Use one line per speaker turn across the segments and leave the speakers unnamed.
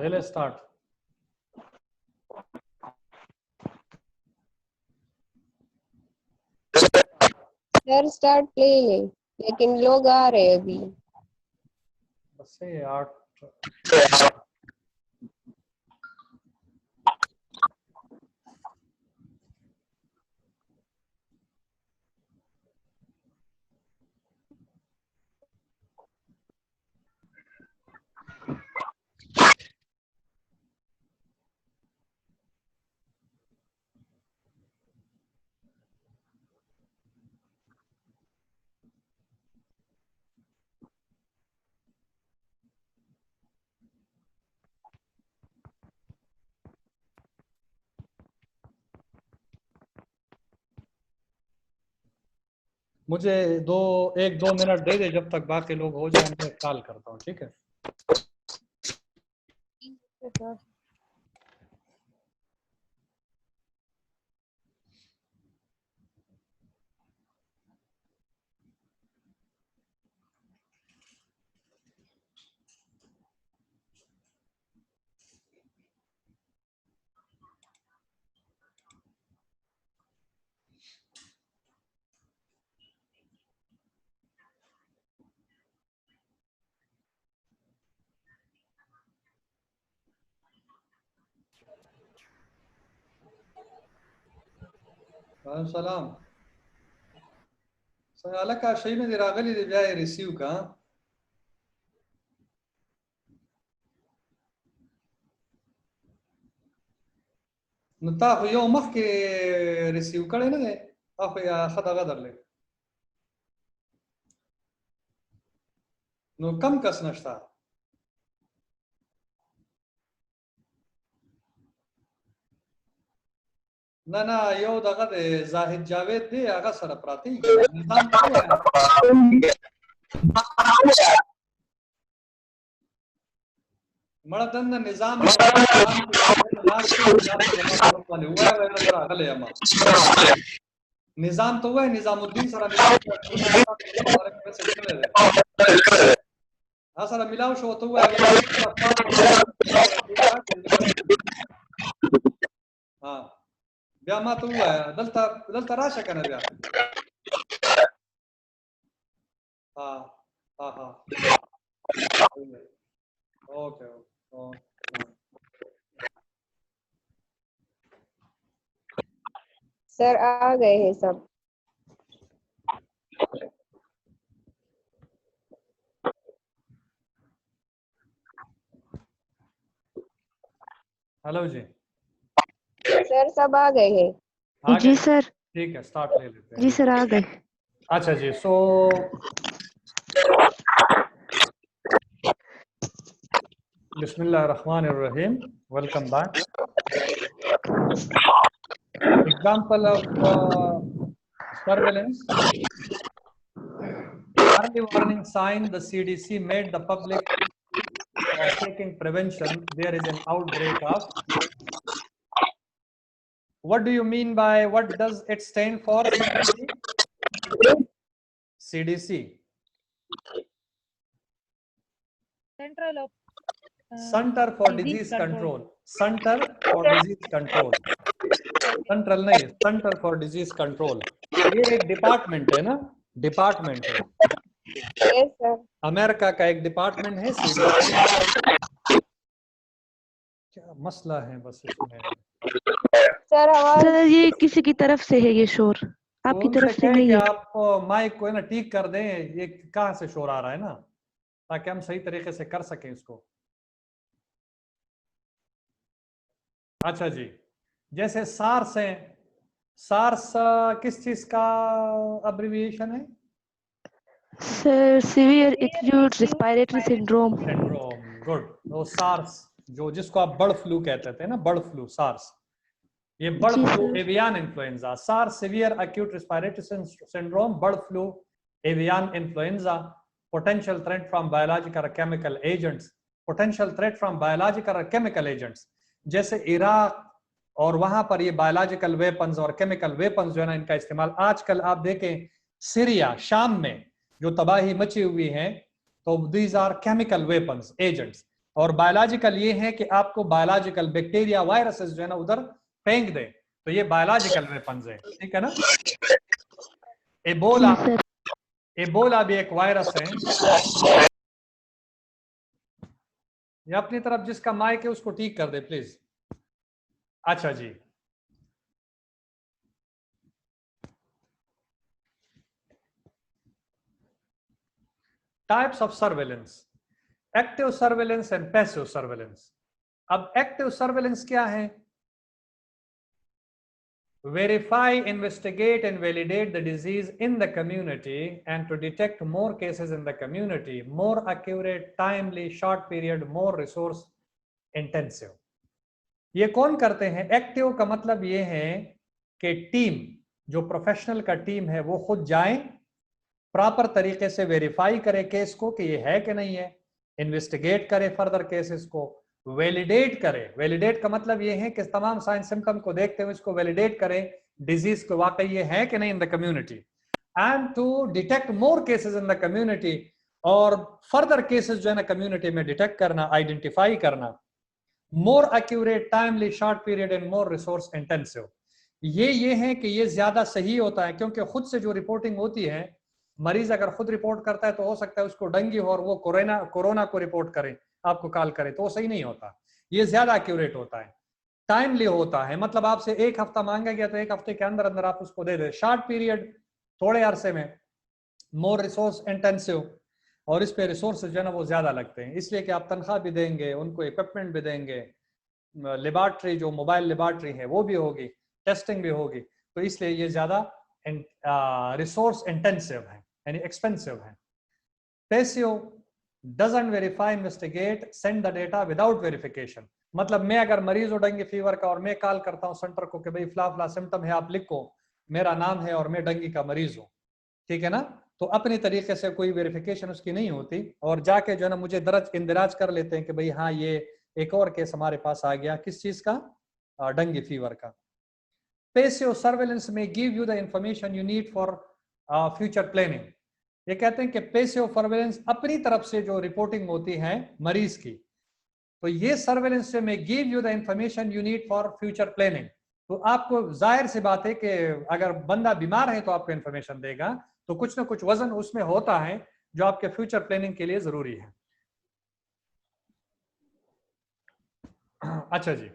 पहले start.
Sir start playing, लेकिन लोग आ रहे हैं अभी।
बस ये 8 मुझे 1-2 मिनट दे दे, जब तक बाकी लोग हो जाए मैं कॉल करता हूँ, ठीक है? सलाम सयालका शई में रागली दे जाए रिसीव का नता यो मख के रिसीव करे ना दे अख या खदा गदर ले नो कम कस नश्ता ना ना यो दगा दे जाहिद जावेद दे आगा सर प्राती निजाम मड़ा दन निजाम निजाम तो हुआ है निजामुद्दीन सरा हाँ सरा मिलाओ शो तो हुआ है हाँ ब्या मा तो हुआ है दलता राशा करना ब्या हाँ हाँ हाँ ओके
सर आ गए हैं सब।
हेलो जी
सर सब आ गए हैं।
जी सर।
ठीक है स्टार्ट ले लेते हैं।
जी सर आ गए।
अच्छा जी सो बिस्मिल्लाहिर्रहमानिर्रहीम welcome back. Example of surveillance. Early warning sign, the CDC made the public taking prevention. There is an outbreak of. What do you mean by, what does it stand for? CDC.
Central of
Center for Disease Control. Center for Disease Control. Central नहीं, Center for Disease Control. ये एक department है ना, department है।
Yes sir.
America का एक department है CDC। क्या मसला है बस इसमें?
सर आवाज
सर ये किसी की तरफ से है, ये शोर आपकी तरफ से नहीं है।
आप माइक को है ना ठीक कर दें, ये कहाँ से शोर आ रहा है ना, ताकि हम सही तरीके से कर सकें इसको। अच्छा जी, जैसे सार्स है, सार्स किस चीज का अब्रिविएशन है?
Sir severe acute respiratory syndrome.
Syndrome, good. तो सार्स जो जिसको आप बर्ड फ्लू कहते थे ना, बर्ड फ्लू, सार्स, ये bird flu avian influenza. SARS severe acute respiratory syndrome, bird flu, avian influenza, potential threat from biological और chemical agents. Potential threat from biological और केमिकल एजेंट्स, जैसे इराक और वहां पर ये बायोलॉजिकल वेपन्स और chemical weapons जो है ना, इनका इस्तेमाल आजकल आप देखें सीरिया, शाम में जो तबाही मची हुई है, तो these are chemical weapons agents. और बायोलॉजिकल ये है कि आपको बायोलॉजिकल बैक्टीरिया वायरसेस जो है ना उधर फेंक दे, तो ये बायोलॉजिकल वेपन्स है, ठीक है ना। एबोला,
जी सर।
एबोला भी एक वायरस है। ये अपनी तरफ जिसका माइक है उसको ठीक कर दे प्लीज। अच्छा जी, types of surveillance, active surveillance and passive surveillance. अब एक्टिव सर्वेलेंस क्या है? Verify, investigate and validate the disease in the community and to detect more cases in the community, more accurate, timely, short period, more resource intensive। ये कौन करते हैं? Active का मतलब ये है कि टीम, जो प्रोफेशनल का टीम है वो खुद जाए, प्रॉपर तरीके से वेरीफाई करे केस को कि ये है कि नहीं है, इन्वेस्टिगेट करे फर्दर केसेस को, वैलिडेट करे। वैलिडेट का मतलब ये है कि तमाम साइन सिम्टम को देखते हुए इसको वैलिडेट करें डिजीज को वाकई ये है कि नहीं in the community, and to detect more cases in the community, और फर्दर केसेस जो है ना कम्युनिटी में डिटेक्ट करना, आइडेंटिफाई करना, more accurate, timely, short period and more resource intensive. ये है कि ये ज्यादा सही होता है, क्योंकि खुद से जो रिपोर्टिंग होती है, मरीज अगर खुद रिपोर्ट करता है तो हो सकता है उसको डेंगू हो और वो कोरोना को रिपोर्ट करे, आपको कॉल करे, तो वो सही नहीं होता। ये ज्यादा एक्यूरेट होता है, टाइमली होता है, मतलब आपसे 1 हफ्ता मांगा गया तो 1 हफ्ते के अंदर अंदर आप उसको दे दे। शॉर्ट पीरियड, थोड़े अरसे में। मोर रिसोर्स इंटेंसिव, और इस पे रिसोर्सेज जो है ना वो ज्यादा लगते हैं, इसलिए कि आप तनख्वाह भी देंगे, उनको इक्विपमेंट भी देंगे, लेबॉर्ट्री जो मोबाइल लेबॉर्ट्री है वो भी होगी, टेस्टिंग भी होगी, तो इसलिए ये ज्यादा रिसोर्स इंटेंसिव है, यानी एक्सपेंसिव है। Passive doesn't verify, investigate, send the data without verification। मतलब मैं अगर मरीज हो डेंगू फीवर का और मैं कॉल करता हूं सेंटर को कि भाई फला फला सिम्टम है, आप लिखो, मेरा नाम है और मैं डेंगू का मरीज हूं, ठीक है ना, तो अपनी तरीके से कोई वेरिफिकेशन उसकी नहीं होती, और जाके जो है ना मुझे दर्ज इंदिराज कर लेते हैं कि भाई हाँ ये एक और केस हमारे पास आ गया, किस चीज का? डेंगू फीवर का। पैसिव सर्वेलेंस में give you the information you need for future planning. ये कहते हैं कि पैसिव सर्वेलेंस अपनी तरफ से जो रिपोर्टिंग होती है मरीज की, तो ये सर्वेलेंस से में give you the information you need for future planning. तो आपको जाहिर सी बात है कि अगर बंदा बीमार है तो आपको इंफॉर्मेशन देगा, तो कुछ ना कुछ वजन उसमें होता है जो आपके फ्यूचर प्लानिंग के लिए जरूरी है। अच्छा जी,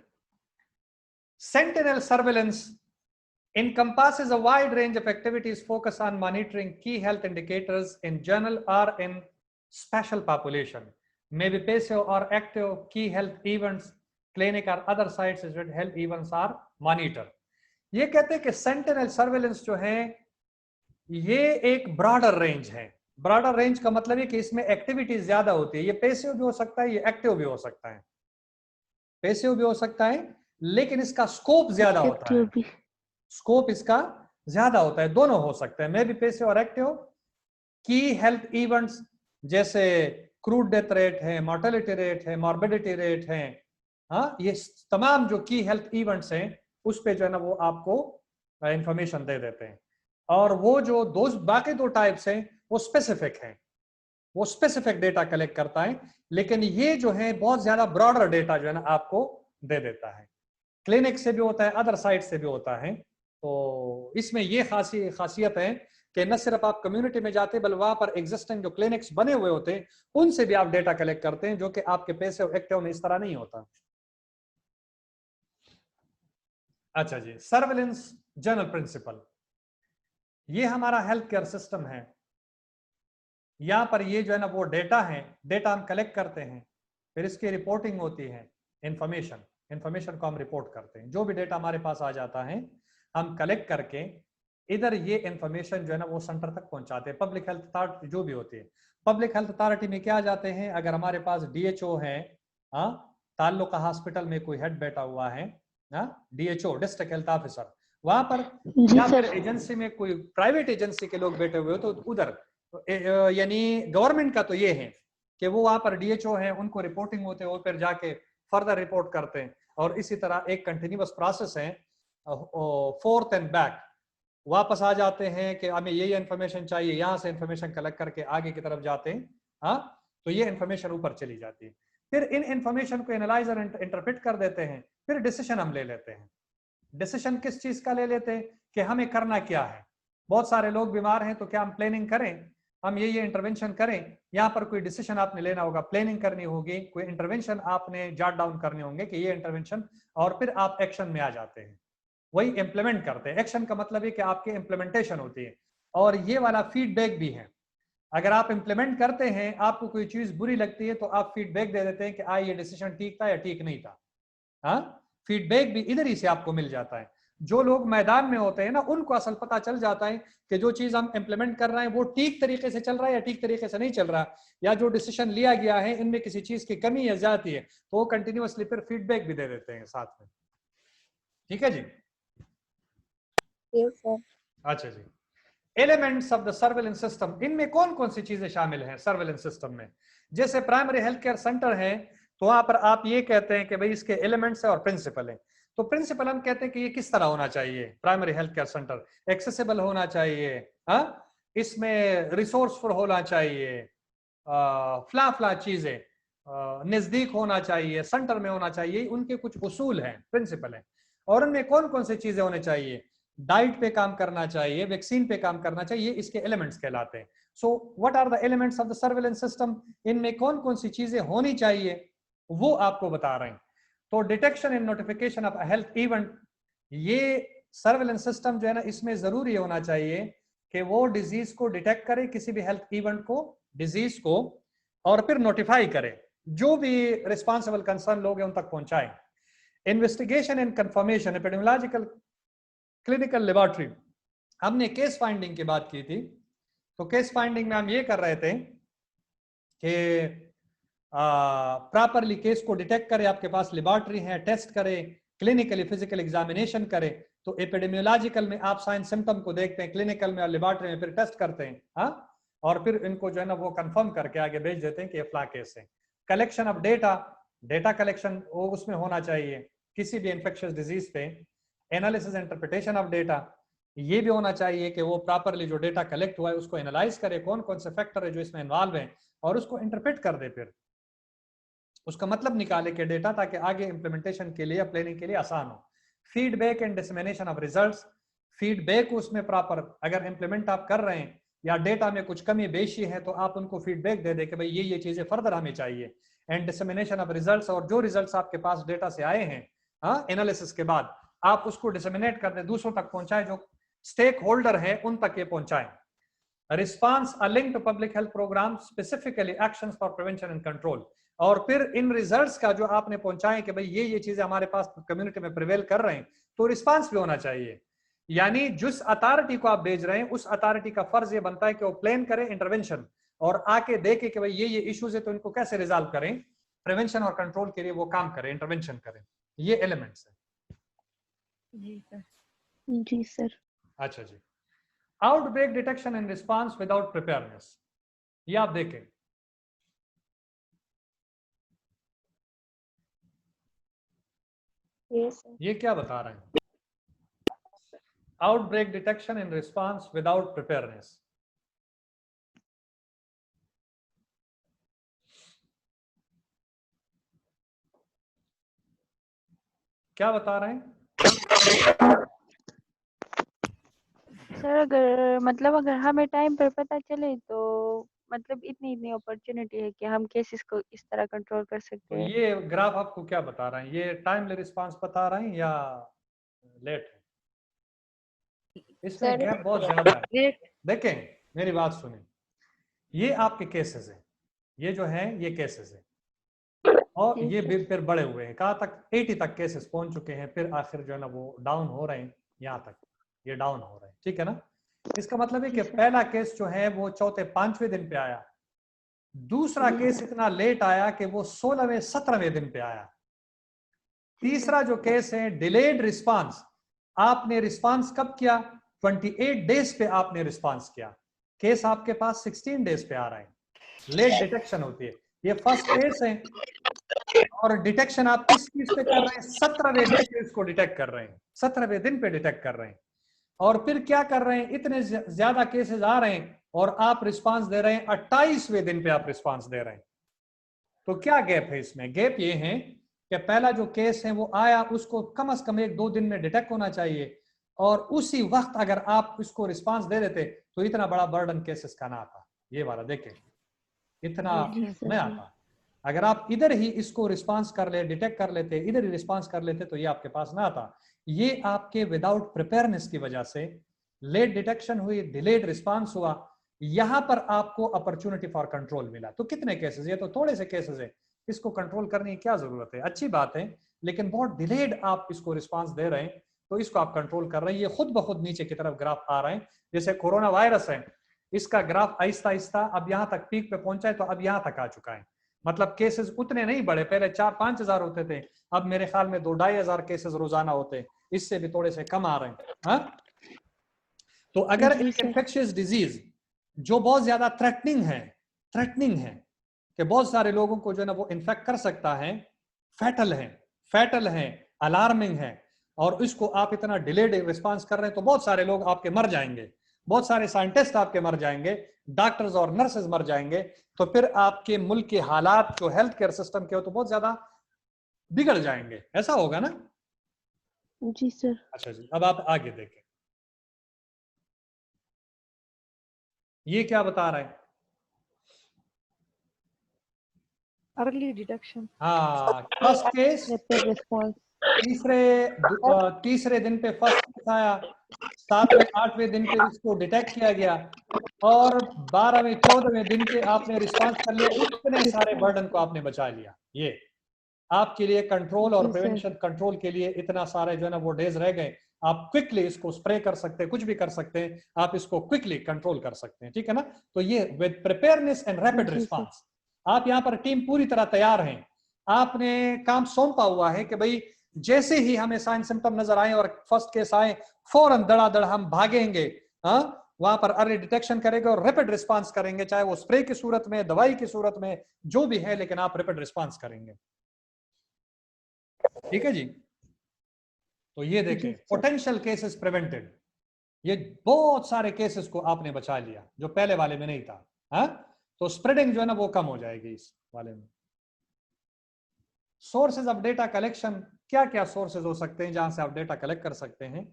sentinel surveillance encompasses a wide range of activities focused on monitoring key health indicators in general or in special population, may be passive or active. Key health events, clinic or other sites as health events are monitored। ये कहते हैं कि sentinel surveillance जो है ये एक broader range है। Broader range का मतलब है कि इसमें एक्टिविटीज ज्यादा होती है, ये पैसिव भी हो सकता है, ये एक्टिव भी हो सकता है, पैसिव भी हो सकता है, लेकिन इसका स्कोप ज्यादा होता है, स्कोप इसका ज्यादा होता है, दोनों हो सकते हैं, मे भी पैसिव और एक्टिव। की हेल्थ इवेंट्स जैसे क्रूड डेथ रेट है, मोर्टेलिटी रेट है, मॉर्बिडिटी रेट है, हाँ, ये तमाम जो की हेल्थ इवेंट्स हैं उस पे जो है ना वो आपको इंफॉर्मेशन दे देते हैं। और वो जो बाकी 2 टाइप्स हैं वो स्पेसिफिक हैं, वो स्पेसिफिक डेटा कलेक्ट करता है, लेकिन ये जो है बहुत ज्यादा ब्रॉडर डेटा जो है ना आपको दे देता है। क्लिनिक से भी होता है, अदर साइट से भी होता है, तो इसमें ये खासियत है कि न सिर्फ आप कम्युनिटी में जाते बल्कि वहां पर एग्जिस्टिंग जो क्लिनिक्स बने हुए होते हैं उनसे भी आप डेटा कलेक्ट करते हैं, जो कि आपके पैसे एक्टिव में इस तरह नहीं होता। अच्छा जी, सर्वेलेंस जनरल प्रिंसिपल, ये हमारा हेल्थ केयर सिस्टम है, यहां पर ये जो है ना वो डेटा है, डेटा हम कलेक्ट करते हैं, फिर इसकी रिपोर्टिंग होती है, इंफॉर्मेशन को हम रिपोर्ट करते हैं, जो भी डेटा हमारे पास आ जाता है हम कलेक्ट करके इधर ये इंफॉर्मेशन जो है ना वो सेंटर तक पहुंचाते हैं। पब्लिक हेल्थ अथॉरिटी जो भी होती है, पब्लिक हेल्थ अथॉरिटी में क्या जाते हैं, अगर हमारे पास डीएचओ है, ताल्लुका हॉस्पिटल में कोई हेड बैठा हुआ है, डीएचओ डिस्ट्रिक्ट हेल्थ ऑफिसर, वहां पर, या फिर एजेंसी में कोई प्राइवेट एजेंसी के लोग बैठे हुए हो तो उधर, यानी गवर्नमेंट का तो ये है कि वो वहां पर डीएचओ है, उनको रिपोर्टिंग होते हैं, वो फिर जाके फर्दर रिपोर्ट करते हैं, और इसी तरह एक कंटिन्यूअस प्रोसेस है, फोर्थ एंड बैक, वापस आ जाते हैं कि हमें ये इन्फॉर्मेशन चाहिए, यहां से इन्फॉर्मेशन कलेक्ट करके आगे की तरफ जाते हैं, हाँ, तो ये इन्फॉर्मेशन ऊपर चली जाती है। फिर इन इंफॉर्मेशन को एनालाइज और इंटरप्रेट कर देते हैं, फिर डिसीजन हम ले लेते हैं। डिसीजन किस चीज का ले लेते हैं कि हमें करना क्या है। बहुत सारे लोग बीमार हैं तो क्या हम प्लानिंग करें, हम ये इंटरवेंशन करें। यहाँ पर कोई डिसीजन आपने लेना होगा, प्लानिंग करनी होगी, कोई इंटरवेंशन आपने जॉट डाउन करने होंगे कि ये इंटरवेंशन, और फिर आप एक्शन में आ जाते हैं, वही इंप्लीमेंट करते हैं। एक्शन का मतलब है कि आपकी इंप्लीमेंटेशन होती है, और ये वाला फीडबैक भी है। अगर आप इंप्लीमेंट करते हैं, आपको कोई चीज बुरी लगती है तो आप फीडबैक दे देते हैं कि ये डिसीजन ठीक था या ठीक नहीं था। हाँ, फीडबैक भी इधर ही से आपको मिल जाता है। जो लोग मैदान में होते हैं ना, उनको असल पता चल जाता है कि जो चीज हम इंप्लीमेंट कर रहे हैं वो ठीक तरीके से चल रहा है या ठीक तरीके से नहीं चल रहा, या जो डिसीजन लिया गया है इनमें किसी चीज की कमी या ज्यादती है, तो वो कंटिन्यूअसली फिर फीडबैक भी दे देते हैं साथ में। ठीक है जी।
Yes, sir.
अच्छा जी, elements of the surveillance system, इनमें कौन कौन सी चीजें शामिल हैं सर्वेलेंस सिस्टम में। जैसे प्राइमरी हेल्थ केयर सेंटर है तो वहां पर आप ये कहते हैं कि भाई इसके एलिमेंट्स है और प्रिंसिपल है। तो प्रिंसिपल हम कहते हैं कि ये किस तरह होना चाहिए। Primary health care centre accessible होना चाहिए, हाँ, इसमें रिसोर्सफुल होना चाहिए, फ्ला चीजें नजदीक होना चाहिए, सेंटर में होना चाहिए। उनके कुछ उसूल हैं, प्रिंसिपल हैं। और उनमें कौन कौन सी चीजें होनी चाहिए, डाइट पे काम करना चाहिए, वैक्सीन पे काम करना चाहिए, इसके एलिमेंट्स कहलाते हैं। So what are the elements of the surveillance system, इनमें कौन कौन सी चीजें होनी चाहिए वो आपको बता रहे हैं। तो detection and notification of health event, ये सर्वेलेंस सिस्टम जो है ना, इसमें जरूरी होना चाहिए कि वो डिजीज को डिटेक्ट करे, किसी भी हेल्थ इवेंट को, डिजीज को, और फिर नोटिफाई करे, जो भी रिस्पॉन्सिबल कंसर्न लोग हैं उन तक पहुंचाए। Investigation and confirmation, epidemiological clinical laboratory, हमने केस फाइंडिंग की बात की थी। तो केस फाइंडिंग में हम ये कर रहे थे कि प्रॉपरली केस को डिटेक्ट करे, आपके पास लेबोरेटरी है, टेस्ट करे, क्लिनिकली फिजिकल एग्जामिनेशन करे। तो एपिडेमियोलॉजिकल में आप साइन सिम्टम को देखते हैं, क्लिनिकल में और लेबोरेटरी में फिर टेस्ट करते हैं, हाँ, और फिर इनको जो है ना वो कंफर्म करके आगे भेज देते हैं कि ये फ्ला केस है। Collection of data, data collection वो उसमें होना चाहिए किसी भी इंफेक्शियस डिजीज पे। एनालिसिस इंटरप्रिटेशन ऑफ डेटा, ये भी होना चाहिए कि वो प्रॉपरली जो डेटा कलेक्ट हुआ है उसको एनालाइज करे, कौन कौन से फैक्टर है जो इसमें इन्वॉल्व हैं, और उसको इंटरप्रेट कर दे, फिर उसका मतलब निकाले के डेटा, ताकि आगे इंप्लीमेंटेशन के लिए या प्लानिंग के लिए आसान हो। Feedback and dissemination of results, feedback उसमें प्रॉपर, अगर इंप्लीमेंट आप कर रहे हैं या डेटा में कुछ कमी बेशी है तो आप उनको फीडबैक दे दे कि भाई ये चीजें फर्दर हमें चाहिए। एंड डिसमिनेशन ऑफ रिजल्ट्स, और जो रिजल्ट्स आपके पास डेटा से आए हैं, हाँ, एनालिसिस के बाद आप उसको डिसमिनेट कर दे, दूसरों तक पहुंचाए, जो स्टेक होल्डर है उन तक ये पहुंचाएं। Response a link to public health programme, specifically actions for prevention and control, और फिर इन रिजल्ट्स का जो आपने पहुंचाए कि भाई ये चीजें हमारे पास कम्युनिटी में प्रिवेल कर रहे हैं, तो रिस्पांस भी होना चाहिए। यानी जिस अथॉरिटी को आप भेज रहे हैं उस अथॉरिटी का फर्ज ये बनता है कि वो प्लान करे इंटरवेंशन, और आके देखे कि भाई ये इश्यूज है तो इनको कैसे रिजॉल्व करें, प्रिवेंशन और कंट्रोल के लिए वो काम करें, इंटरवेंशन करें। ये एलिमेंट्स है।
जी सर।
जी सर।
अच्छा जी, outbreak detection and response without preparedness, ये आप देखें।
Yes, sir.
ये क्या बता रहे हैं, outbreak detection and response without preparedness. क्या बता रहे हैं
सर अगर मतलब अगर हमें टाइम पर पता चले तो मतलब इतनी अपॉर्चुनिटी है कि हम केसेस को इस तरह कंट्रोल कर सकते
तो
हैं।
ये ग्राफ आपको क्या बता रहे हैं, ये टाइमली रिस्पांस बता रहे हैं या लेट है? इसमें
Sir,
गैप बहुत ज्यादा है।
लेट।
देखें मेरी बात सुने, ये आपके केसेस हैं, ये जो है ये केसेस है, और
जी
ये
सर।
भी फिर बड़े हुए हैं, कहाँ तक 80 तक केसेस पहुंच चुके हैं, फिर आखिर जो है ना वो डाउन हो रहे हैं, यहाँ तक ये डाउन हो रहे हैं, ठीक है ना। इसका मतलब है कि पहला केस जो है वो चौथे 5वें दिन पे आया, दूसरा
जी
केस
सर।
इतना लेट आया कि वो 16वें 17वें दिन पे आया, तीसरा जो केस है डिलेड रिस्पांस, आपने रिस्पांस कब किया, 28 डेज पे आपने रिस्पांस किया, केस आपके पास 16 डेज पे आ रहा है, लेट डिटेक्शन होती है। ये फर्स्ट केस है, और डिटेक्शन आप किस चीज पे कर रहे हैं, 17वें दिन पे इसको डिटेक्ट कर रहे हैं, 17वें दिन पे डिटेक्ट कर रहे हैं। और फिर क्या कर रहे हैं, इतने ज्यादा केसेस आ रहे हैं और आप रिस्पांस दे रहे हैं 28वें दिन पे, आप रिस्पांस दे रहे हैं। तो क्या गैप है इसमें? गैप ये है कि पहला जो केस है वो आया, उसको कम से कम 1-2 दिन में डिटेक्ट होना चाहिए, और उसी वक्त अगर आप इसको रिस्पांस दे देते तो इतना बड़ा बर्डन केसेस का ना आता। ये वाला देखें, इतना नहीं आता। अगर आप इधर ही इसको रिस्पांस कर ले, डिटेक्ट कर लेते, इधर ही रिस्पांस कर लेते, तो ये आपके पास ना आता। ये आपके विदाउट प्रिपेयरनेस की वजह से लेट डिटेक्शन हुई, डिलेड रिस्पांस हुआ, यहां पर आपको अपॉर्चुनिटी फॉर कंट्रोल मिला। तो कितने केसेस? ये तो थोड़े से केसेस है, इसको कंट्रोल करने की क्या जरूरत है? अच्छी बात है, लेकिन बहुत डिलेड आप इसको रिस्पांस दे रहे हैं, तो इसको आप कंट्रोल कर रहे हैं। ये खुद ब खुद नीचे की तरफ ग्राफ आ रहे हैं। जैसे कोरोना वायरस है, इसका ग्राफ आहिस्ता आहिस्ता अब यहां तक पीक पे पहुंचा है, तो अब यहां तक आ चुका है। मतलब केसेस उतने नहीं बढ़े, पहले 4-5 हजार होते थे, अब मेरे ख्याल में 2-2.5 हजार केसेस रोजाना होते, इससे भी थोड़े से कम आ रहे हैं। हाँ? तो अगर एक इन्फेक्शियस डिजीज जो बहुत ज्यादा थ्रेटनिंग है कि बहुत सारे लोगों को जो है ना वो इन्फेक्ट कर सकता है, फैटल है, अलार्मिंग है, और इसको आप इतना डिलेड रिस्पांस कर रहे हैं, तो बहुत सारे लोग आपके मर जाएंगे, बहुत सारे साइंटिस्ट आपके मर जाएंगे, डॉक्टर्स और नर्सेज मर जाएंगे, तो फिर आपके मुल्क के हालात जो हेल्थ केयर सिस्टम के हो तो बहुत ज्यादा बिगड़ जाएंगे। ऐसा होगा ना?
जी सर।
अच्छा जी, अब आप आगे देखें, ये क्या बता रहा है?
Early detection.
हाँ, फर्स्ट केस
रैपिड रिस्पांस।
तीसरे दिन पे फर्स्ट केस आया, 7वें 8वें दिन पे इसको डिटेक्ट किया गया, और 12वें 14वें दिन पे आपने रिस्पांस कर लिया, इतने सारे बर्डन को आपने बचा लिया। ये आपके लिए कंट्रोल और प्रिवेंशन कंट्रोल के लिए इतना सारे जो है ना वो डेज रह गए। आप क्विकली इसको स्प्रे कर सकते हैं, कुछ भी कर सकते हैं, आप इसको क्विकली कंट्रोल कर सकते हैं, ठीक है ना? तो ये with preparedness and rapid response, आप यहाँ पर टीम पूरी तरह तैयार हैं, आपने काम सौंपा हुआ है कि भाई जैसे ही हमें साइन सिम्टम नजर आए और फर्स्ट केस आए, फौरन धड़ाधड़ हम भागेंगे, हाँ, वहां पर अर्ली डिटेक्शन करेंगे और रैपिड रिस्पांस करेंगे, चाहे वो स्प्रे की सूरत में, दवाई की सूरत में, जो भी है, लेकिन आप रैपिड रिस्पांस करेंगे। ठीक है जी? तो ये देखें, पोटेंशियल केसेस प्रिवेंटेड, ये बहुत सारे केसेस को आपने बचा लिया जो पहले वाले में नहीं था। हाँ, तो स्प्रेडिंग जो है ना वो कम हो जाएगी इस वाले में। सोर्सेज ऑफ डेटा कलेक्शन, क्या क्या सोर्सेज हो सकते हैं जहां से आप डेटा कलेक्ट कर सकते हैं?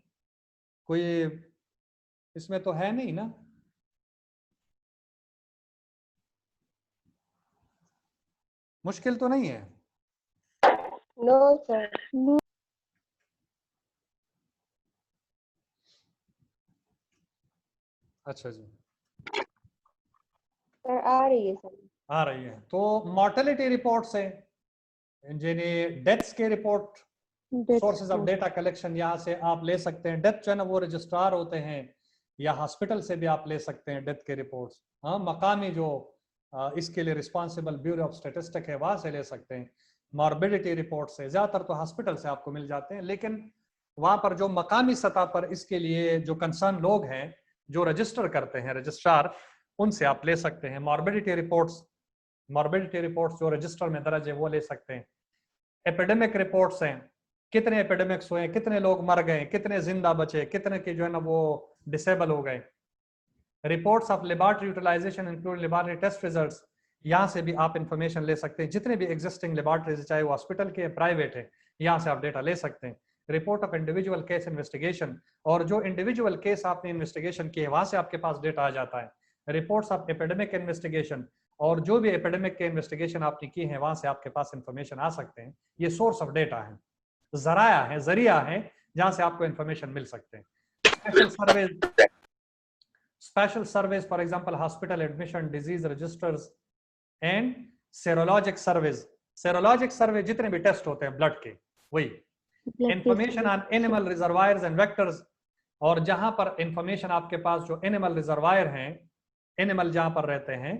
कोई इसमें तो है नहीं ना? मुश्किल तो नहीं है?
No sir.
अच्छा जी,
सर आ रही है सर।
आ रही है। तो मॉर्टेलिटी रिपोर्ट्स है, जिन्हें डेथ्स के report, sources of data collection यहाँ से आप ले सकते हैं। डेथ जो है ना वो रजिस्ट्रार होते हैं, या हॉस्पिटल से भी आप ले सकते हैं डेथ के रिपोर्ट्स। हाँ, मकामी जो इसके लिए रिस्पॉन्सिबल ब्यूरो ऑफ स्टेटिस्टिक है वहां से ले सकते हैं। मॉर्बिडिटी रिपोर्ट से ज्यादातर तो हॉस्पिटल से आपको मिल जाते हैं, लेकिन वहां पर जो मकामी सतह पर इसके लिए जो कंसर्न लोग हैं जो रजिस्टर करते हैं, रजिस्ट्रार, उनसे आप ले सकते हैं। मॉर्बिडिटी रिपोर्ट्स जो रजिस्टर में दर्ज है वो ले सकते हैं। एपिडेमिक रिपोर्ट्स हैं, कितने एपिडेमिक्स हुए, कितने लोग मर गए, कितने जिंदा बचे, कितने के जो है ना वो डिसेबल हो गए। Reports of laboratory utilization include laboratory test results, यहाँ से भी आप इंफॉर्मेशन ले सकते हैं। जितने भी एग्जिस्टिंग लेबोरेटरीज, चाहे वो हॉस्पिटल के प्राइवेट है, यहाँ से आप डेटा ले सकते हैं। Report of individual case investigation, और जो इंडिविजुअल केस आपने इन्वेस्टिगेशन किए वहां से आपके पास डेटा आ जाता है। रिपोर्ट्स ऑफ एपिडेमिक इन्वेस्टिगेशन, और जो भी एपिडेमिक के इन्वेस्टिगेशन आपने की है वहां से आपके पास इंफॉर्मेशन आ सकते हैं। ये सोर्स ऑफ डेटा है, जरिया है जहां से आपको इंफॉर्मेशन मिल सकते हैं। Special surveys for example hospital admission, disease registers and serologic surveys. Serologic survey जितने भी टेस्ट होते हैं ब्लड के, वही information on animal reservoirs and vectors, और जहां पर इंफॉर्मेशन आपके पास जो एनिमल रिजर्वायर हैं, एनिमल जहां पर रहते हैं,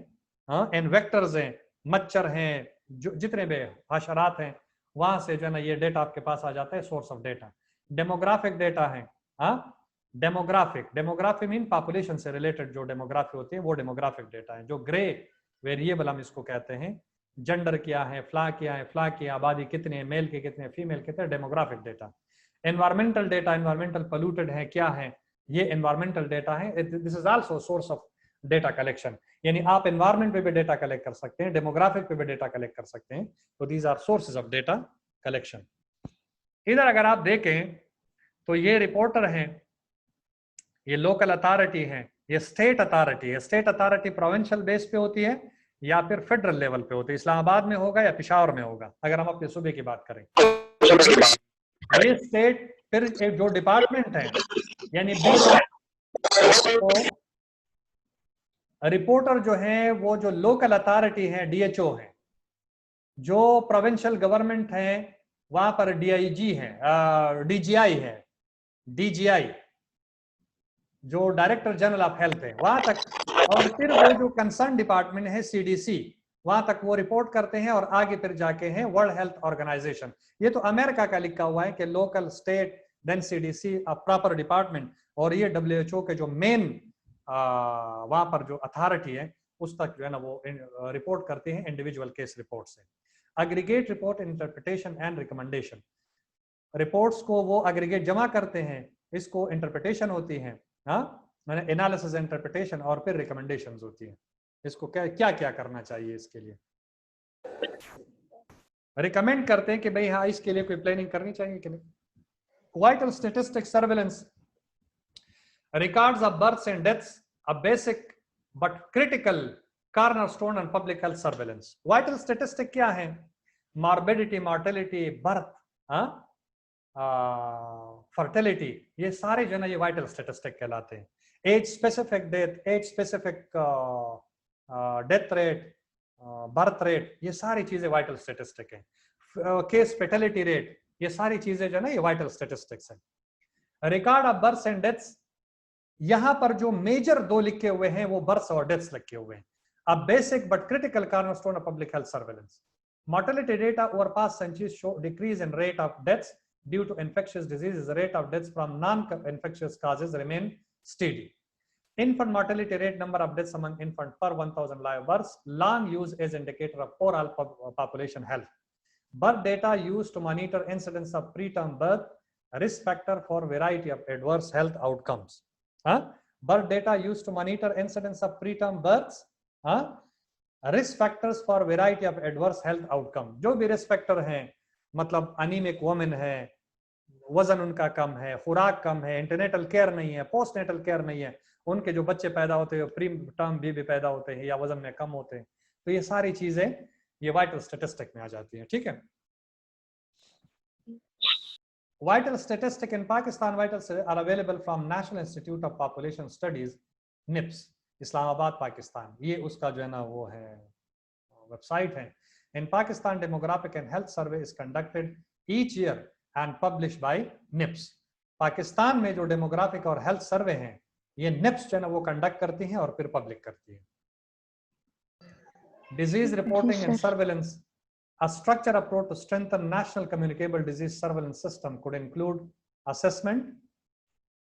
हाँ, एंड वेक्टर्स हैं, मच्छर हैं, जो जितने भी हशरात हैं, वहां से जो है ना ये डेटा आपके पास आ जाता है, source of data. Demographic data है, हाँ, डेमोग्राफी मीन पॉपुलेशन से रिलेटेड जो डेमोग्राफी होती है वो डेमोग्राफिक डेटा है। जो ग्रे वेरिएबल हम इसको कहते हैं, जेंडर क्या है, फ्ला की आबादी कितने है, मेल के कितने, फीमेल कितने, demographic data. Environmental data, environmental polluted है क्या है, ये एनवायरमेंटल डेटा है। This is also source of data collection, यानी आप एनवायरनमेंट पे भी डेटा कलेक्ट कर सकते हैं, डेमोग्राफिक पे भी डेटा कलेक्ट कर सकते हैं। तो these are sources of data collection. इधर अगर आप देखें तो ये रिपोर्टर हैं, ये लोकल अथॉरिटी है, ये स्टेट अथॉरिटी है। स्टेट अथॉरिटी प्रोविंशियल बेस पे होती है या फिर फेडरल लेवल पे होती है, इस्लामाबाद में होगा या पेशावर में होगा अगर हम अपने सूबे की बात करें। ये स्टेट फिर एक जो डिपार्टमेंट है यानी तो रिपोर्टर जो है वो जो लोकल अथॉरिटी है डीएचओ है, जो प्रोविंशियल गवर्नमेंट है वहां पर डीआईजी है, डीजीआई है, डीजीआई जो डायरेक्टर जनरल ऑफ हेल्थ है वहां तक, और फिर वो जो कंसर्न डिपार्टमेंट है सीडीसी वहां तक वो रिपोर्ट करते हैं और आगे फिर जाके हैं वर्ल्ड हेल्थ ऑर्गेनाइजेशन। ये तो अमेरिका का लिखा हुआ है कि local state then CDC proper department, और ये डब्ल्यूएचओ के जो मेन वहां पर जो अथॉरिटी है उस तक जो है ना वो रिपोर्ट करते हैं इंडिविजुअल केस रिपोर्ट से। Aggregate report interpretation and recommendation, reports को वो एग्रीगेट जमा करते हैं, इसको इंटरप्रिटेशन होती है, हाँ मैंने एनालिसिस इंटरप्रिटेशन, और फिर रिकमेंडेशंस होती है, इसको क्या क्या क्या करना चाहिए इसके लिए रिकमेंड करते हैं कि भाई हाँ इसके लिए कोई प्लानिंग करनी चाहिए कि नहीं। Vital statistics surveillance, records of births and deaths, a basic but critical cornerstone on public health surveillance. Vital statistic क्या है? Morbidity, mortality, birth, fertility, ये सारे जो है ना ये vital statistic कहलाते हैं। Age specific death, age specific death rate, birth rate, ये सारी चीजें vital statistic हैं। Case fatality rate, ये सारी चीजें जो है ना ये vital statistics हैं। Record of births and deaths, यहां पर जो मेजर दो लिखे हुए हैं वो बर्थ्स और डेथ्स लिखे हुए हैं। A basic but critical cornerstone of public health surveillance. Mortality data over past centuries show decrease in rate of deaths due to infectious diseases. Rate of deaths from non infectious causes remain steady. Infant mortality rate, number of deaths among infant per 1000 live births, long use as indicator of overall population health. Birth data used to monitor incidence of preterm birth, risk factor for variety of adverse health outcomes. Birth data used to monitor incidence of preterm births, risk factors for variety of adverse health outcome. जो भी risk factor हैं, मतलब anemic woman है, वजन उनका कम है, खुराक कम है, इंटरनेटल केयर नहीं है, पोस्ट नेटल केयर नहीं है, उनके जो बच्चे पैदा होते हैं प्री टर्म भी पैदा होते हैं या वजन में कम होते हैं, तो ये सारी चीजें ये वाइटल स्टैटिस्टिक में आ जाती हैं। ठीक है, vital statistic in Pakistan vital are available from national institute of population studies NIPS, Islamabad Pakistan, ये उसका जो है ना वो है वेबसाइट है। In Pakistan demographic and health survey is conducted each year and publish by NIPS. Pakistan में जो डेमोग्राफिक और हेल्थ सर्वे हैं ये निप्स जो है ना वो कंडक्ट करती हैं और फिर पब्लिक करती है। Disease reporting and surveillance, a structured approach to strengthen national communicable disease surveillance system could include assessment.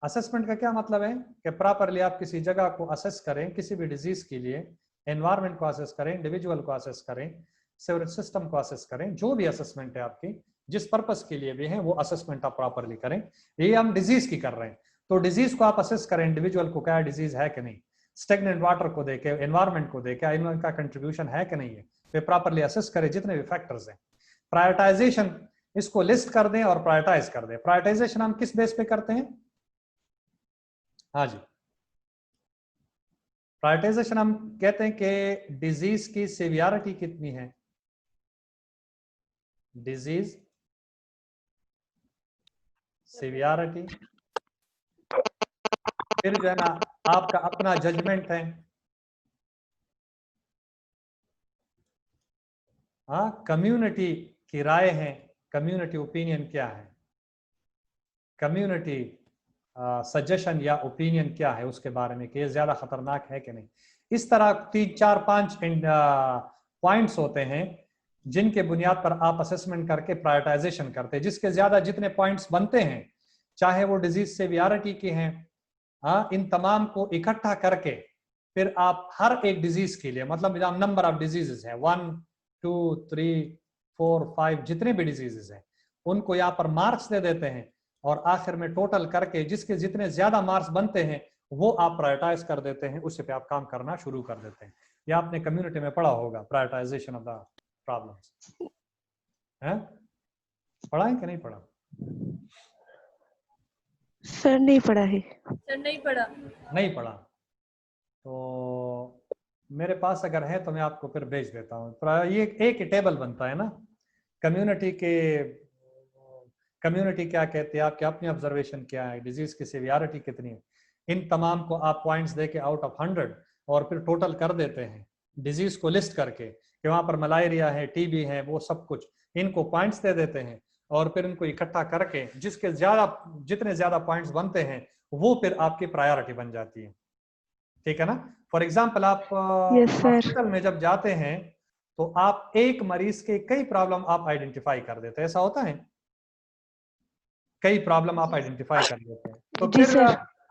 assessment का क्या मतलब है कि प्रॉपरली आप किसी जगह को असेस करें, किसी भी डिजीज के लिए एनवायरनमेंट को असेस करें, इंडिविजुअल को असेस करें, सीवरेज सिस्टम को असेस करें, जो भी असेसमेंट है आपकी जिस पर्पस के लिए भी है वो असेसमेंट आप प्रॉपरली करें। ये हम डिजीज की कर रहे हैं तो डिजीज को आप असेस करें, इंडिविजुअल को क्या डिजीज है कि नहीं, स्टेगनेंट वाटर को देखे, एनवायरनमेंट को देखे, इनका कंट्रीब्यूशन है कि नहीं है, फिर प्रॉपरली असेस करें जितने भी फैक्टर्स हैं। प्रायोरिटाइजेशन, इसको लिस्ट कर दें और प्रायोरिटाइज कर दें। प्रायोरिटाइजेशन हम किस बेस पे करते हैं? हाँ जी, प्रायोरिटाइजेशन हम कहते हैं कि डिजीज की सीवियरिटी कितनी है, डिजीज सीवियरिटी, फिर जो है ना आपका अपना जजमेंट है, हाँ कम्युनिटी की राय है, कम्युनिटी ओपिनियन क्या है, कम्युनिटी सजेशन या ओपिनियन क्या है उसके बारे में कि ये ज्यादा खतरनाक है कि नहीं। इस तरह 3, 4, 5 पॉइंट्स होते हैं जिनके बुनियाद पर आप असेसमेंट करके प्रायोरिटाइजेशन करते हैं। जिसके ज्यादा जितने पॉइंट्स बनते हैं, चाहे वो डिजीज सेवियरिटी के हैं, हाँ इन तमाम को इकट्ठा करके फिर आप हर एक डिजीज के लिए, मतलब नंबर ऑफ डिजीजेस है 1, 2, 3, 4, 5 जितने भी डिजीजेस हैं उनको यहाँ पर मार्क्स दे देते हैं और आखिर में टोटल करके जिसके जितने ज्यादा मार्क्स बनते हैं वो आप प्रायोरिटाइज कर देते हैं, उससे पे आप काम करना शुरू कर देते हैं। ये आपने कम्युनिटी में पढ़ा होगा, प्रायोरिटाइजेशन ऑफ द प्रॉब्लम्स, है? पढ़ा है कि नहीं पढ़ा?
सर नहीं पढ़ा है।
सर नहीं पढ़ा।
नहीं पढ़ा तो मेरे पास अगर है तो मैं आपको फिर भेज देता हूँ। ये एक ही टेबल बनता है ना, कम्युनिटी क्या कहती है, आपकी अपनी ऑब्जर्वेशन क्या है, डिजीज की सिवियरिटी कितनी है, इन तमाम को आप पॉइंट्स देके आउट ऑफ 100 और फिर टोटल कर देते हैं डिजीज को लिस्ट करके कि वहां पर मलेरिया है, टीबी है, वो सब कुछ, इनको पॉइंट्स दे देते हैं और फिर इनको इकट्ठा करके जितने ज्यादा पॉइंट्स बनते हैं वो फिर आपकी प्रायोरिटी बन जाती है। ठीक है ना? फॉर एग्जाम्पल आप हॉस्पिटल में जब जाते हैं तो आप एक मरीज के कई प्रॉब्लम आप आइडेंटिफाई कर देते हैं, ऐसा होता है? कई प्रॉब्लम आप आइडेंटिफाई कर लेते हैं, तो फिर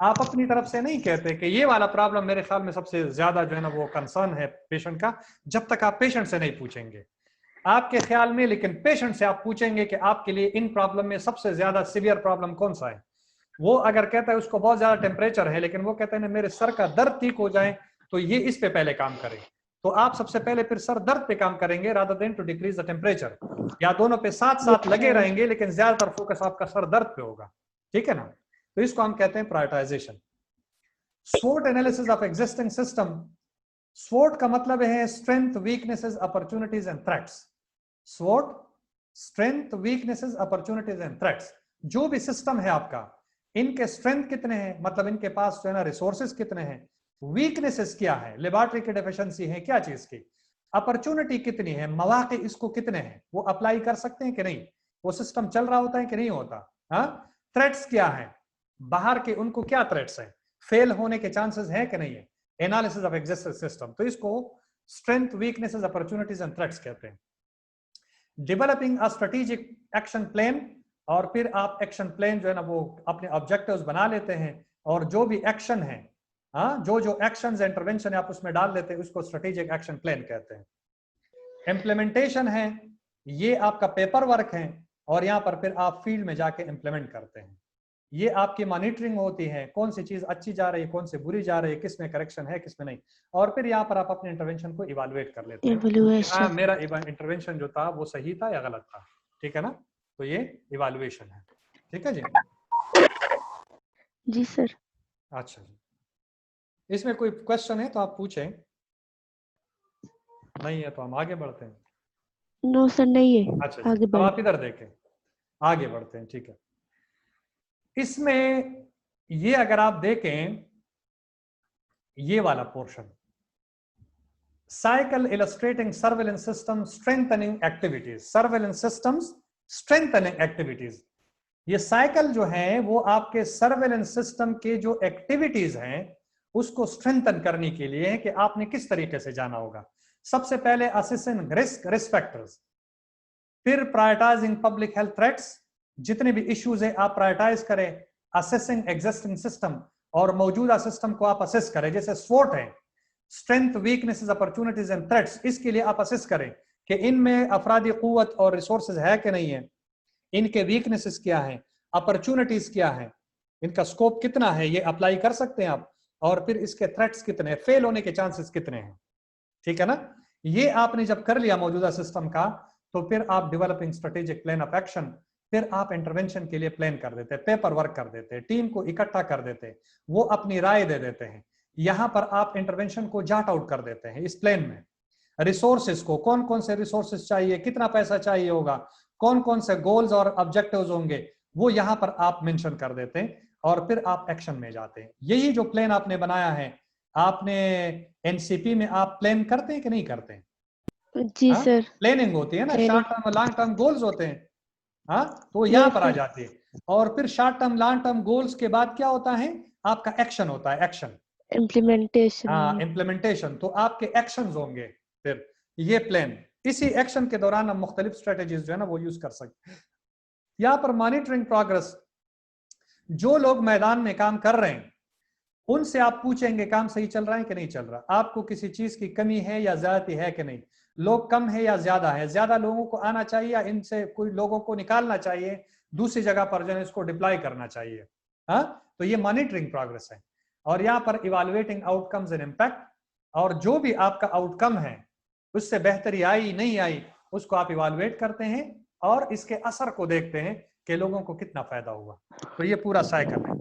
आप अपनी तरफ से नहीं कहते कि ये वाला प्रॉब्लम मेरे ख्याल में सबसे ज्यादा जो है ना वो कंसर्न है पेशेंट का, जब तक आप पेशेंट से नहीं पूछेंगे आपके ख्याल में, लेकिन पेशेंट से आप पूछेंगे कि आपके लिए इन प्रॉब्लम में सबसे ज्यादा सीवियर प्रॉब्लम कौन सा है। वो अगर कहता है उसको बहुत ज्यादा टेम्परेचर है, लेकिन वो कहते हैं मेरे सर का दर्द ठीक हो जाए तो ये इस पे पहले काम करें, तो आप सबसे पहले फिर सर दर्द पे काम करेंगे rather than to decrease the temperature, या दोनों पे साथ साथ लगे रहेंगे लेकिन ज्यादातर फोकस आपका सर दर्द पे होगा। ठीक है ना? तो इसको हम कहते हैं prioritisation. SWOT analysis of existing system. SWOT का मतलब है strength, weaknesses, opportunities and threats. SWOT strength, weaknesses, opportunities and threats. जो भी सिस्टम है आपका, इनके स्ट्रेंथ कितने हैं, मतलब इनके पास जो है ना रिसोर्सेज कितने हैं, वीकनेसेस क्या है, लेबोरेटरी की डेफिशिएंसी है क्या चीज की, अपॉर्चुनिटी कितनी है, मौके इसको कितने हैं, वो अप्लाई कर सकते हैं कि नहीं, वो सिस्टम चल रहा होता है कि नहीं होता। हाँ, थ्रेट्स क्या है, बाहर के उनको क्या थ्रेट्स है, फेल होने के चांसेस है कि नहीं है, एनालिसिस ऑफ एग्जिस्टिंग सिस्टम। तो इसको strength, weaknesses, opportunities and threats कहते हैं। Developing a strategic action plan, और फिर आप एक्शन प्लान जो है ना वो अपने ऑब्जेक्टिव्स बना लेते हैं, और जो भी एक्शन है, हाँ, जो एक्शंस इंटरवेंशन आप उसमें डाल देते हैं, उसको स्ट्रेटेजिक एक्शन प्लान कहते हैं। इम्प्लीमेंटेशन है, ये आपका पेपर वर्क है, और यहाँ पर फिर आप फील्ड में जाके इम्प्लीमेंट करते हैं। ये आपकी मॉनिटरिंग होती है, कौन सी चीज अच्छी जा रही है, कौन सी बुरी जा रही है, किस में करेक्शन है, किस में नहीं, और फिर यहाँ पर आप अपने इंटरवेंशन को इवैल्यूएट कर लेते हैं, हाँ मेरा इंटरवेंशन जो था वो सही था या गलत था। ठीक है ना? तो ये इवैल्यूएशन है। ठीक है जी?
जी सर।
अच्छा जी, इसमें कोई क्वेश्चन है तो आप पूछें, नहीं है तो हम आगे बढ़ते हैं।
नो सर नहीं है।
अच्छा
आगे
अब आप इधर देखें, आगे बढ़ते हैं। ठीक है, इसमें ये अगर आप देखें ये वाला portion, cycle illustrating surveillance system strengthening activities, surveillance systems strengthening activities, ये साइकिल जो है वो आपके सर्वेलेंस सिस्टम के जो एक्टिविटीज हैं उसको स्ट्रेंथन करने के लिए है कि आपने किस तरीके से जाना होगा। सबसे पहले असेसिंग रिस्क फैक्टर्स, फिर प्रायोरिटाइजिंग पब्लिक हेल्थ थ्रेट्स, जितने भी इश्यूज है आप प्रायोरिटाइज करें, असेसिंग एग्जिस्टिंग सिस्टम, और मौजूदा सिस्टम को आप असेस करें, जैसे SWOT है, strength, weaknesses, opportunities and threats, इसके लिए आप असेस करें कि इनमें अफरादी कुव्वत और रिसोर्सेज है कि नहीं है, इनके वीकनेसेस क्या है, अपॉर्चुनिटीज क्या है, इनका स्कोप कितना है, ये अप्लाई कर सकते हैं आप, और फिर इसके थ्रेट्स कितने हैं, फेल होने के चांसेस कितने हैं। ठीक है ना? ये आपने जब कर लिया मौजूदा सिस्टम का, तो फिर आप developing strategic plan of action, फिर आप इंटरवेंशन के लिए प्लान कर देते हैं, पेपर वर्क कर देते हैं, टीम को इकट्ठा कर देते हैं, वो अपनी राय दे देते हैं, यहां पर आप इंटरवेंशन को जाट आउट कर देते हैं इस प्लान में। रिसोर्सेज को, कौन कौन से रिसोर्सेज चाहिए, कितना पैसा चाहिए होगा, कौन कौन से गोल्स और ऑब्जेक्टिव्स होंगे, वो यहां पर आप मेंशन कर देते हैं, और फिर आप एक्शन में जाते हैं। यही जो प्लान आपने बनाया है, आपने एनसीपी में आप प्लान करते हैं कि नहीं करते हैं?
जी सर।
प्लानिंग होती है ना, शॉर्ट टर्म और लॉन्ग टर्म गोल्स होते हैं, हाँ, तो यहाँ पर आ जाती है। और फिर short term long term goals के बाद क्या होता है, आपका एक्शन होता है, एक्शन,
इम्प्लीमेंटेशन।
हाँ इम्प्लीमेंटेशन, तो आपके एक्शंस होंगे फिर ये प्लान। इसी एक्शन के दौरान हम मुख्तलिफ स्ट्रेटेजीज जो है ना वो यूज कर सकते हैं। यहाँ पर मॉनिटरिंग प्रोग्रेस, जो लोग मैदान में काम कर रहे हैं उनसे आप पूछेंगे काम सही चल रहा है कि नहीं चल रहा, आपको किसी चीज की कमी है या ज्यादती है कि नहीं, लोग कम है या ज्यादा है, ज्यादा लोगों को आना चाहिए या इनसे कोई लोगों को निकालना चाहिए, दूसरी जगह पर जो है इसको डिप्लॉय करना चाहिए। हाँ, तो ये मॉनिटरिंग प्रोग्रेस है। और यहाँ पर इवैल्यूएटिंग आउटकम्स एंड इम्पैक्ट, और जो भी आपका आउटकम है उससे बेहतरी आई नहीं आई उसको आप इवैल्यूएट करते हैं और इसके असर को देखते हैं कि लोगों को कितना फायदा हुआ। तो ये पूरा साइकिल है।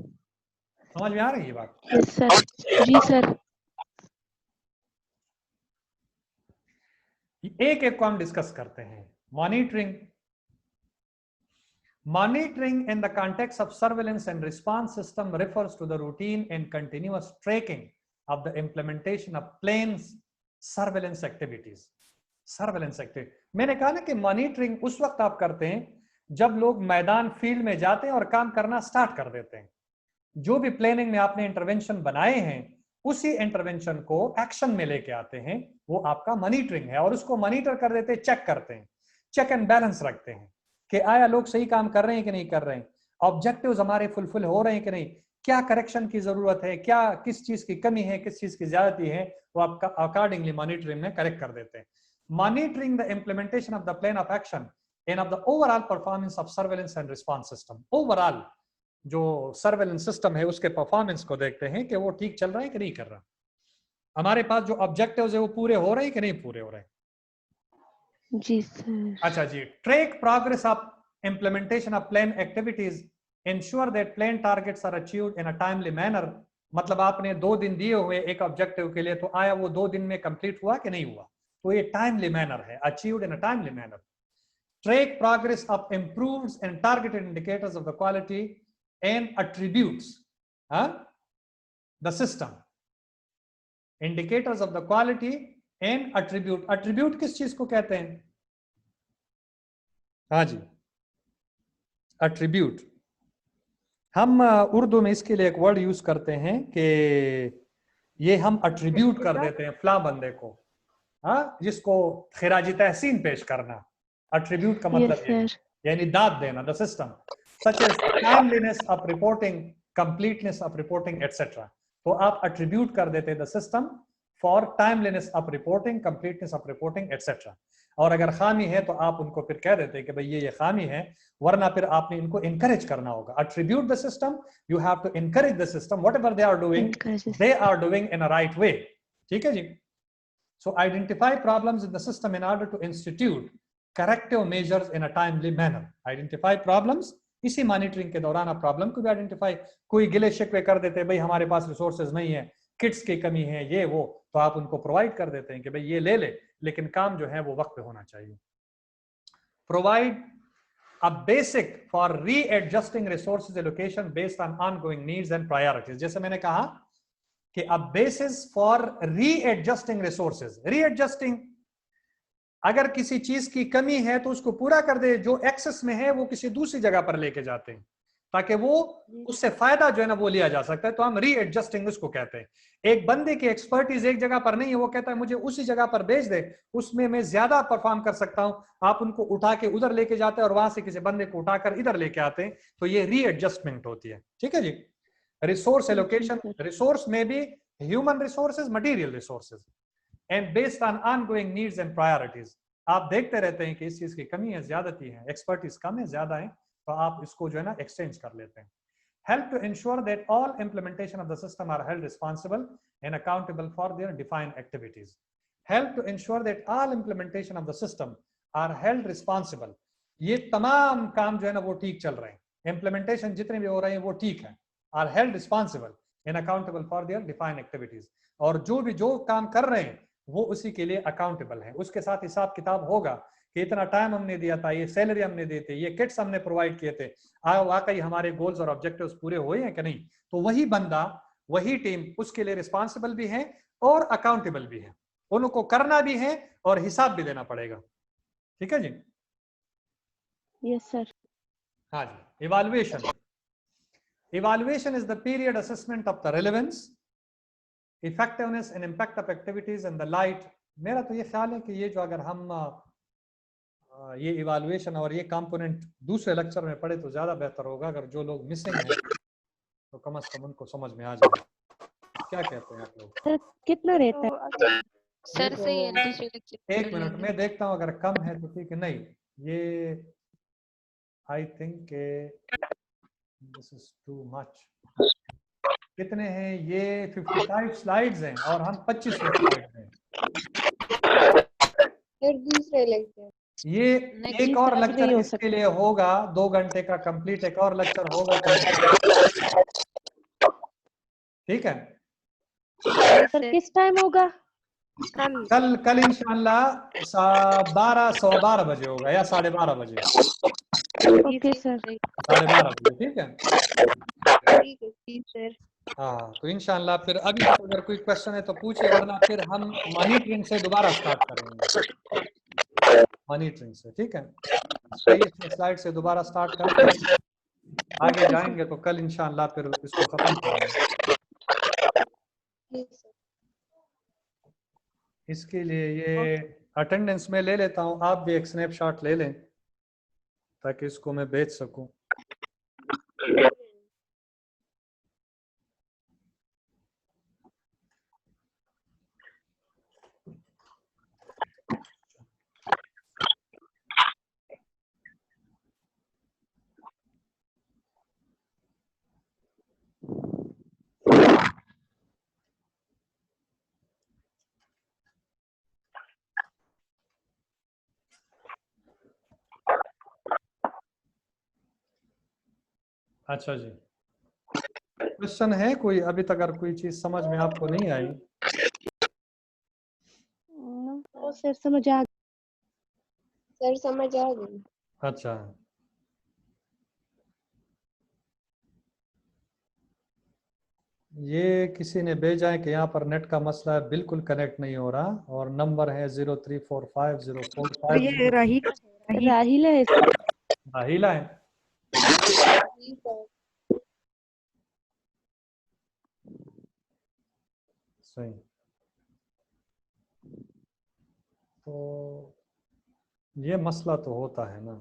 समझ में आ रही है बात?
Yes sir. जी सर।
एक एक को हम डिस्कस करते हैं। Monitoring. Monitoring in the context of surveillance and response system refers to the routine and continuous tracking of the implementation of planes surveillance activities. Surveillance activity मैंने कहा ना कि मॉनिटरिंग उस वक्त आप करते हैं जब लोग मैदान फील्ड में जाते हैं और काम करना स्टार्ट कर देते हैं। जो भी प्लानिंग में आपने इंटरवेंशन बनाए हैं उसी इंटरवेंशन को एक्शन में लेके आते हैं, वो आपका मॉनिटरिंग है। और उसको मॉनिटर कर देते हैं, चेक करते हैं, चेक एंड बैलेंस रखते हैं कि आया लोग सही काम कर रहे हैं कि नहीं कर रहे हैं, ऑब्जेक्टिव्स हमारे फुलफिल हो रहे हैं कि नहीं, क्या करेक्शन की जरूरत है, क्या किस चीज की कमी है, किस चीज की ज्यादती है, वो आपका अकॉर्डिंगली मॉनिटरिंग में करेक्ट कर देते हैं। Monitoring the implementation of the plan of action in of the overall performance of surveillance and response system. Overall जो सर्वेलेंस सिस्टम है उसके परफॉर्मेंस को देखते हैं कि वो ठीक चल रहा है कि नहीं कर रहा, हमारे पास जो ऑब्जेक्टिव्स है वो पूरे हो रहे हैं कि नहीं पूरे हो रहे हैं।
जी सर।
अच्छा जी, track progress of implementation of plan activities, ensure that plan targets are achieved in a timely manner। मतलब आपने 2 दिन दिए हुए एक ऑब्जेक्टिव के लिए, तो आया वो 2 दिन में कंप्लीट हुआ कि नहीं हुआ, तो ये टाइमली मैनर है, achieved in a timely manner. Track progress of improved and targeted indicators of the quality and attributes the system, indicators of the quality and attribute। attribute किस चीज को कहते हैं? हाँ जी, attribute। हम उर्दू में इसके लिए एक वर्ड यूज करते हैं कि ये हम अट्रीब्यूट कर देते हैं फला बंदे को, हाँ, जिसको खिराजी तहसीन पेश करना। अट्रीब्यूट का मतलब ये यानी दाद देना। The system such as timeliness of reporting, completeness of reporting etcetera. तो आप अट्रीब्यूट कर देते हैं the system for timeliness of reporting, completeness of reporting etcetera. और अगर खामी है तो आप उनको फिर कह देते हैं कि भाई ये खामी है, वरना फिर आपने इनको इनकरेज करना होगा। Attribute the system, you have to encourage the system, whatever they are doing in a right way. ठीक है जी। So identify problems in the system in order to institute corrective measures in a timely manner. Identify problems, इसी monitoring के दौरान आप problem को भी identify, कोई गिले शिकवे कर देते हैं भाई हमारे पास रिसोर्सेज नहीं है, किट्स की कमी है, ये वो, तो आप उनको प्रोवाइड कर देते हैं कि भाई ये ले ले, लेकिन काम जो है वो वक्त पे होना चाहिए। Provide a basic for readjusting resources allocation based on ongoing needs and priorities. जैसे मैंने कहा कि a basis for readjusting resources. Readjusting, अगर किसी चीज की कमी है तो उसको पूरा कर दे, जो एक्सेस में है वो किसी दूसरी जगह पर लेके जाते हैं ताकि वो उससे फायदा जो है ना वो लिया जा सकता है, तो हम रीएडजस्टिंग उसको कहते हैं। एक बंदे की एक्सपर्टीज एक जगह पर नहीं है, वो कहता है मुझे उसी जगह पर भेज दे, उसमें मैं ज्यादा परफॉर्म कर सकता हूं, आप उनको उठा के उधर लेके जाते हैं और वहां से किसी बंदे को उठाकर इधर लेके आते हैं, तो ये रीएडजस्टमेंट होती है। ठीक है जी। रिसोर्स एलोकेशन, रिसोर्स में भी human resources, material resources, and based on ongoing needs and priorities. आप देखते रहते हैं कि इस चीज की कमी है, ज्यादती है, एक्सपर्टीज कम है, ज्यादा है, तो आप इसको जो है ना एक्सचेंज कर लेते हैं। Help to ensure that all implementation of the system are held responsible and accountable for their defined activities. Help to ensure that all implementation of the system are held responsible. ये तमाम काम जो है ना वो ठीक चल रहे हैं, implementation जितने भी हो रहे हैं वो ठीक है, are held responsible and accountable for their defined activities। और जो काम कर रहे हैं वो उसी के लिए अकाउंटेबल है, उसके साथ हिसाब किताब होगा कि इतना टाइम हमने दिया था, ये सैलरी हमने दी थी, ये किट्स हमने प्रोवाइड किए थे, वाकई हमारे गोल्स और ऑब्जेक्टिव्स पूरे हुए हैं कि नहीं। तो वही बंदा, वही टीम उसके लिए रिस्पॉन्सिबल भी है और अकाउंटेबल भी है, उनको करना भी है और हिसाब भी देना पड़ेगा। ठीक है जी।
Yes sir.
हाँ जी। Evaluation. Evaluation is the period assessment of the relevance, effectiveness and impact of activities in the light. मेरा तो ये ख्याल है कि ये जो अगर हम ये इवैल्यूएशन और ये कंपोनेंट दूसरे लेक्चर में पढ़े तो ज्यादा बेहतर होगा। अगर जो लोग मिसिंग हैं तो कम से कम उनको समझ में आ जाए। क्या कहते हैं आप लोग?
सर कितना रहता है?
सर सही है, दूसरे लेक्चर।
एक मिनट में देखता हूँ, अगर कम है तो ठीक है, नहीं ये I think this is too much. कितने हैं ये? 55 स्लाइड्स हैं और हम 25वें स्लाइड में हैं।
फिर दूसरे लेक्चर
ये एक और
अभी
लेक्चर
नहीं हो
इसके लिए होगा, 2 घंटे का कंप्लीट एक और लेक्चर होगा तो ठीक है।
सर किस टाइम होगा?
कल इंशाल्लाह 12 12:15 बजे होगा या 12:30 बजे,
ओके सर।
12:30 बजे, ठीक है।
ठीक है सर।
हाँ तो इंशाल्लाह फिर अभी तक अगर कोई क्वेश्चन है तो पूछिए, वरना फिर हम मॉनिटरिंग से दोबारा स्टार्ट करेंगे, मॉनिटरिंग से, ठीक है। 23 स्लाइड से दोबारा स्टार्ट करके आगे जाएंगे तो कल इंशाल्लाह फिर इसको खत्म करेंगे।
ठीक सर।
इसके लिए ये अटेंडेंस में ले लेता हूँ, आप भी एक स्नैपशॉट ले लें ताकि इसको मैं भेज सकूं। अच्छा जी, क्वेश्चन है कोई अभी तक? अगर कोई चीज समझ में आपको नहीं आई,
ओ सर समझ आ
सर समझ आ गई।
अच्छा ये किसी ने भेजा है कि यहाँ पर नेट का मसला है, बिल्कुल कनेक्ट नहीं हो रहा, और नंबर है 03450450।
राहिल है सर।
राहिला है।
जी सर।
सही, तो ये मसला तो होता है ना,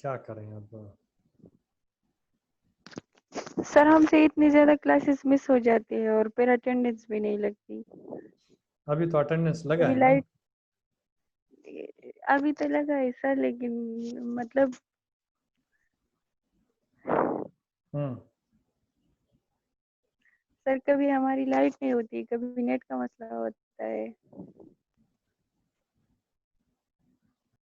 क्या करें अब।
सर हमसे इतनी ज्यादा क्लासेस मिस हो जाती है और फिर अटेंडेंस भी नहीं लगती।
अभी तो अटेंडेंस लगा
अभी
है ना।
लाइट अभी तो लगा है सर, लेकिन मतलब
हम्म,
सर कभी हमारी लाइट नहीं होती, कभी नेट का मसला होता है।